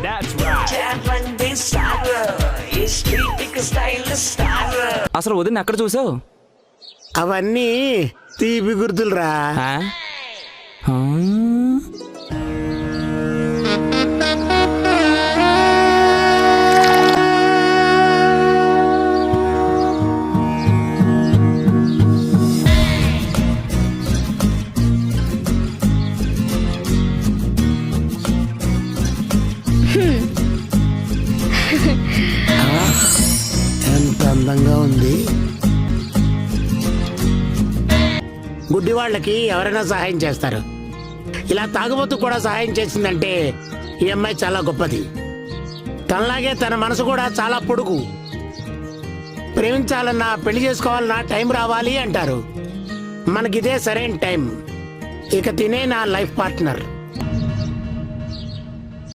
that's right. అసలు వదిన ఎక్కడ చూసావు? అవన్నీ తీపి గుర్తులురా. ఎంత అందంగా ఉంది. గుడ్డి వాళ్ళకి ఎవరైనా సహాయం చేస్తారు, ఇలా తాగుబోతు కూడా సహాయం చేసిందంటే ఈ అమ్మాయి చాలా గొప్పది. తనలాగే తన మనసు కూడా చాలా పొడుగు. ప్రేమించాలన్నా పెళ్లి చేసుకోవాలన్నా టైం రావాలి అంటారు. మనకిదే సరైన టైం. ఇక తినే నా లైఫ్ పార్ట్నర్.